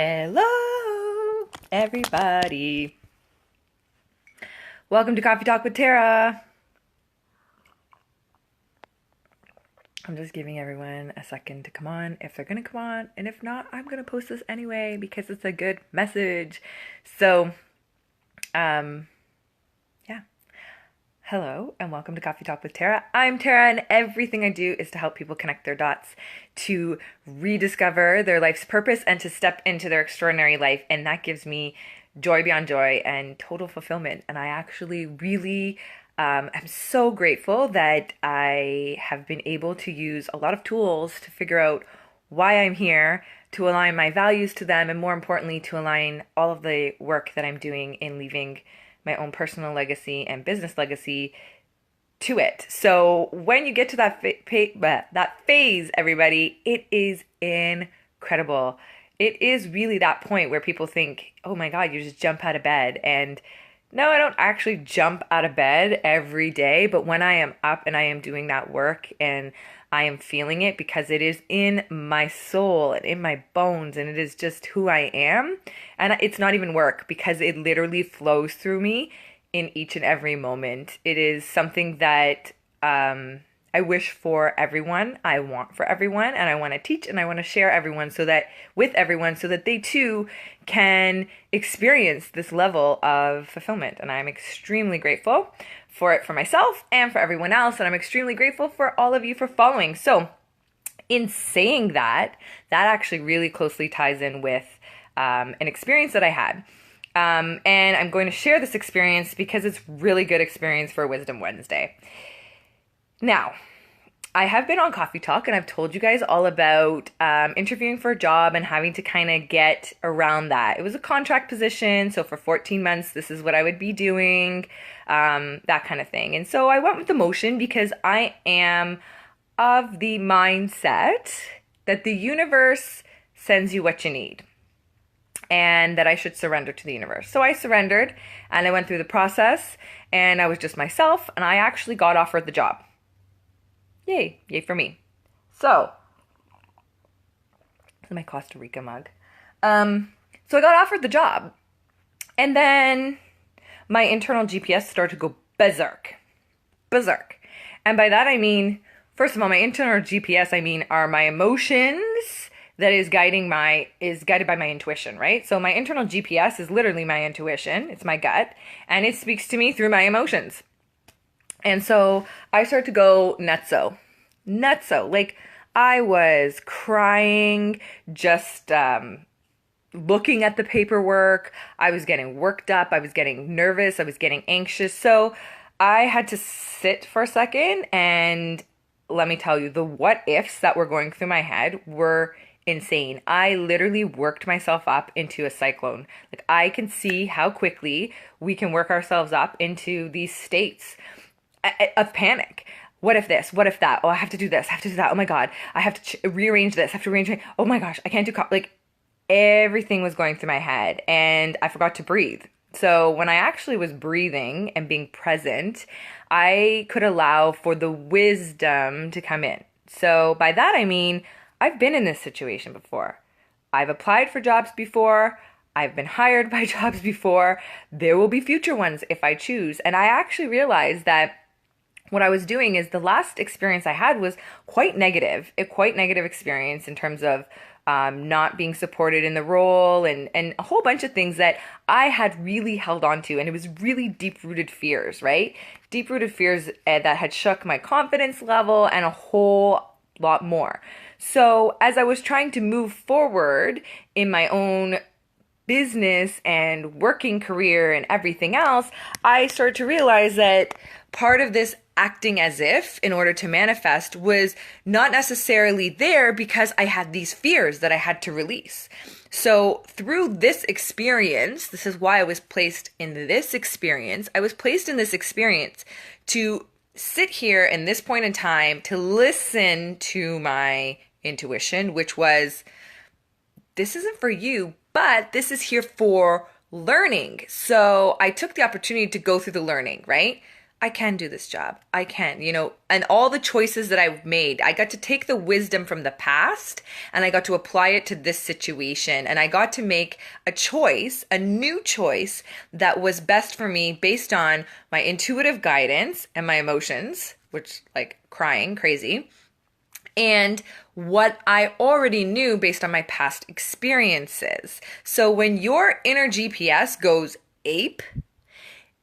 Hello, everybody. Welcome to Coffee Talk with Tara. I'm just giving everyone a second to come on if they're going to come on. And if not, I'm going to post this anyway because it's a good message. So, yeah. Hello and welcome to Coffee Talk with Tara. I'm Tara and everything I do is to help people connect their dots to rediscover their life's purpose and to step into their extraordinary life. And that gives me joy beyond joy and total fulfillment. And I actually really am so grateful that I have been able to use a lot of tools to figure out why I'm here, to align my values to them, and more importantly, to align all of the work that I'm doing in leaving my own personal legacy and business legacy to it. So when you get to that phase, everybody, it is incredible. It is really that point where people think, oh my God, you just jump out of bed. And no, I don't actually jump out of bed every day, but when I am up and I am doing that work and I am feeling it because it is in my soul and in my bones and it is just who I am. And it's not even work because it literally flows through me in each and every moment. It is something that I wish for everyone, I want for everyone, and I want to teach and I want to share with everyone so that they too can experience this level of fulfillment. And I'm extremely grateful for it for myself and for everyone else. And I'm extremely grateful for all of you for following. So in saying that, that actually really closely ties in with an experience that I had. And I'm going to share this experience because it's really good experience for Wisdom Wednesday. Now, I have been on Coffee Talk and I've told you guys all about interviewing for a job and having to kind of get around that. It was a contract position, so for 14 months, this is what I would be doing, that kind of thing. And so I went with the motion because I am of the mindset that the universe sends you what you need and that I should surrender to the universe. So I surrendered and I went through the process and I was just myself and I actually got offered the job. Yay. Yay for me. So, this is my Costa Rica mug. So I got offered the job. And then my internal GPS started to go berserk. Berserk. And by that I mean, first of all, my internal GPS, are my emotions that is guided by my intuition, right? So my internal GPS is literally my intuition. It's my gut. And it speaks to me through my emotions. And so I started to go nutso. Like I was crying, just looking at the paperwork. I was getting worked up. I was getting nervous. I was getting anxious. So I had to sit for a second and let me tell you, the what ifs that were going through my head were insane. I literally worked myself up into a cyclone. Like I can see how quickly we can work ourselves up into these states of panic. What if this? What if that? Oh, I have to do this. I have to do that. Oh my God. I have to rearrange this. I have to rearrange it. Oh my gosh. I can't do like everything was going through my head and I forgot to breathe. So when I actually was breathing and being present, I could allow for the wisdom to come in. So by that, I mean, I've been in this situation before. I've applied for jobs before. I've been hired by jobs before. There will be future ones if I choose. And I actually realized that what I was doing is the last experience I had was quite negative experience in terms of not being supported in the role and a whole bunch of things that I had really held on to. And it was really deep-rooted fears, right? Deep-rooted fears that had shook my confidence level and a whole lot more. So as I was trying to move forward in my own business and working career and everything else, I started to realize that part of this acting as if in order to manifest was not necessarily there because I had these fears that I had to release. So through this experience, this is why I was placed in this experience. I was placed in this experience to sit here in this point in time to listen to my intuition, which was, this isn't for you, but this is here for learning. So I took the opportunity to go through the learning, right? I can do this job. I can, and all the choices that I've made, I got to take the wisdom from the past and I got to apply it to this situation. And I got to make a choice, a new choice that was best for me based on my intuitive guidance and my emotions, which like crying crazy, and what I already knew based on my past experiences. So when your inner GPS goes ape,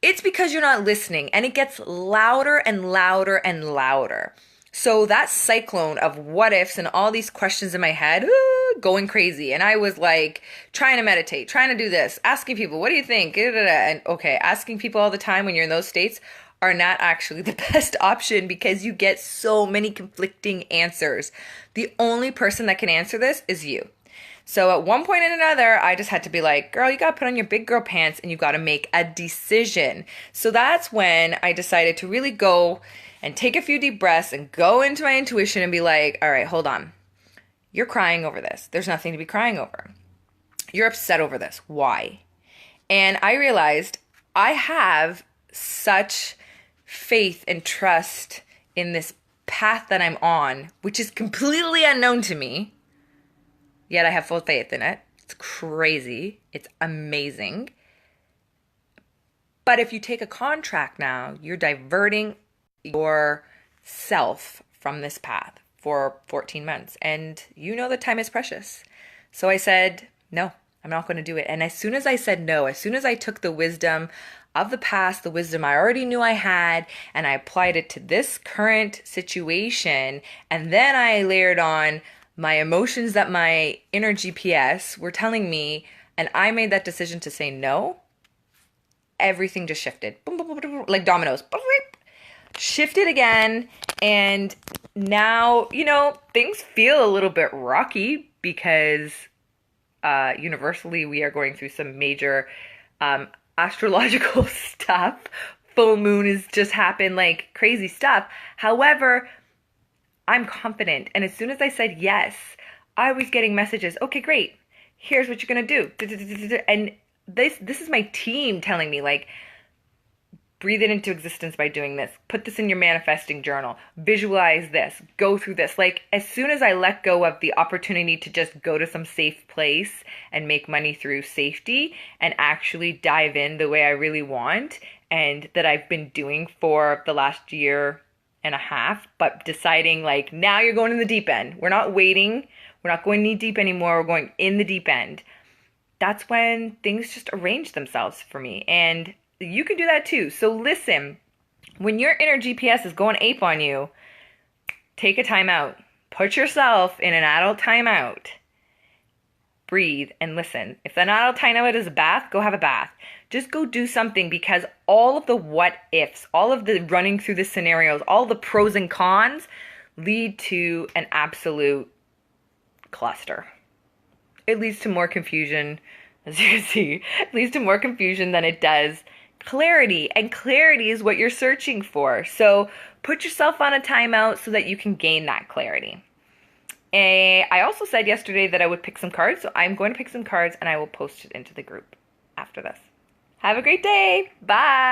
it's because you're not listening, and it gets louder and louder and louder. So that cyclone of what ifs and all these questions in my head, going crazy. And I was like trying to meditate, trying to do this, asking people, what do you think? And okay, asking people all the time when you're in those states are not actually the best option because you get so many conflicting answers. The only person that can answer this is you. So at one point and another, I just had to be like, girl, you got to put on your big girl pants and you got to make a decision. So that's when I decided to really go and take a few deep breaths and go into my intuition and be like, all right, hold on. You're crying over this. There's nothing to be crying over. You're upset over this. Why? And I realized I have such faith and trust in this path that I'm on, which is completely unknown to me. Yet I have full faith in it. It's crazy. It's amazing. But if you take a contract now, you're diverting yourself from this path for 14 months. And you know that time is precious. So I said, no, I'm not going to do it. And as soon as I said no, as soon as I took the wisdom of the past, the wisdom I already knew I had, and I applied it to this current situation, and then I layered on my emotions that my inner GPS were telling me, and I made that decision to say no, everything just shifted. Boom, boom, boom, boom, like dominoes. Boom, boom, shifted again, and now, things feel a little bit rocky because universally we are going through some major astrological stuff. Full moon has just happened, like crazy stuff. However, I'm confident. And as soon as I said yes, I was getting messages. Okay, great. Here's what you're going to do. And this is my team telling me, like, breathe it into existence by doing this. Put this in your manifesting journal. Visualize this. Go through this. Like, as soon as I let go of the opportunity to just go to some safe place and make money through safety and actually dive in the way I really want, and that I've been doing for the last year and a half, but deciding like, now you're going in the deep end. We're not waiting. We're not going knee deep anymore. We're going in the deep end. That's when things just arrange themselves for me. And you can do that too. So listen, when your inner GPS is going ape on you, take a time out. Put yourself in an adult timeout. Breathe and listen. If an adult timeout is a bath, go have a bath. Just go do something, because all of the what ifs, all of the running through the scenarios, all the pros and cons lead to an absolute cluster. It leads to more confusion, as you can see. It leads to more confusion than it does clarity, and clarity is what you're searching for. So put yourself on a timeout so that you can gain that clarity. I also said yesterday that I would pick some cards, so I'm going to pick some cards and I will post it into the group after this. Have a great day. Bye.